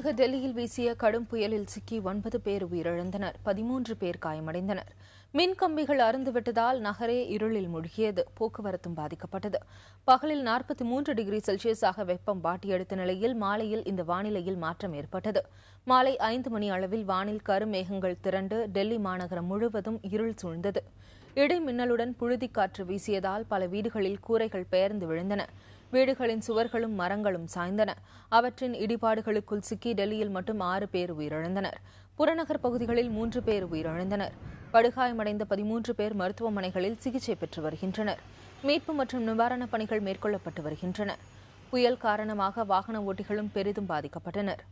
தலைநகர் டெல்லியில் வீசிய கடும் புயலில் சிக்கி 9 பேர் உயிரிழந்தனர், 13 பேர் காயமடைந்தனர். மின் கம்பிகள் அறுந்துவிட்டதால் நகரே இருளில் மூழ்கியது, போக்குவரத்தும் பாதிக்கப்பட்டது. பகலில் 43 டிகிரி செல்சியஸாக வெப்பம் வாட்டியெடுத்த நிலையில் மாலையில் இந்த வானிலையில் மாற்றம் ஏற்பட்டது. மாலை 5 மணி அளவில் வானில் கருமேகங்கள் திரண்டு டெல்லி மாநகரம் முழுவதும் இருள் சூழ்ந்தது. இடி மின்னலுடன் புழுதிக்காற்று வீசியதால் பல வீடுகளில் கூரைகள் பெயர்ந்து விழுந்தன. வீடுகளின் சுவர்களும் மரங்களும் சாய்ந்தன. அவற்றின் இடிபாடுகளுக்குள் சிக்கி டெல்லியில் மட்டும் 6 பேர் உயிரிழந்தனர். புறநகர் பகுதிகளில் 3 பேர் உயிரிழந்தனர். படுகாயமடைந்த 13 பேர் மருத்துவமனைகளில் சிகிச்சை பெற்று வருகின்றனர். மீட்பு மற்றும் நிவாரணப் பணிகள் மேற்கொள்ளப்பட்டு வருகின்றன. புயல் காரணமாக வாகன ஓட்டிகளும் பெரிதும் பாதிக்கப்பட்டனர்.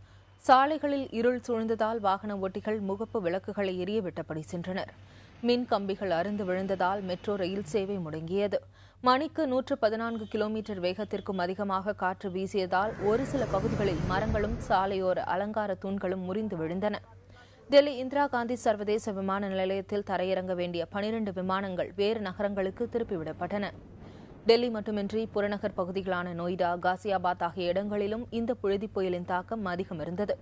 சாலைகளில் இருள் சூழ்ந்ததால் வாகன ஓட்டிகள் முகப்பு விளக்குகளை எரியவிட்டபடி சென்றனர். மின் கம்பிகள் அறுந்து விழுந்ததால் மெட்ரோ ரயில் சேவை முடங்கியது. மணிக்கு 114 கிலோமீட்டர் வேகத்திற்கும் அதிகமாக காற்று வீசியதால் ஒரு சில பகுதிகளில் மரங்களும் சாலையோர அலங்கார தூண்களும் முறிந்து விழுந்தன. டெல்லி இந்திரா காந்தி சர்வதேச விமான நிலையத்தில் தரையிறங்க வேண்டிய 12 விமானங்கள் வேறு நகரங்களுக்கு திருப்பிவிடப்பட்டன. டெல்லி மட்டுமின்றி புறநகர் பகுதிகளான நொய்டா, காசியாபாத் ஆகிய இடங்களிலும் இந்த புழுதிப் புயலின் தாக்கம் அதிகம் இருந்தது.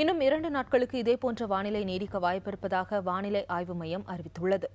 இன்னும் 2 நாட்களுக்கு இதேபோன்ற வானிலை நீடிக்க வாய்ப்பிருப்பதாக வானிலை ஆய்வு மையம் அறிவித்துள்ளது.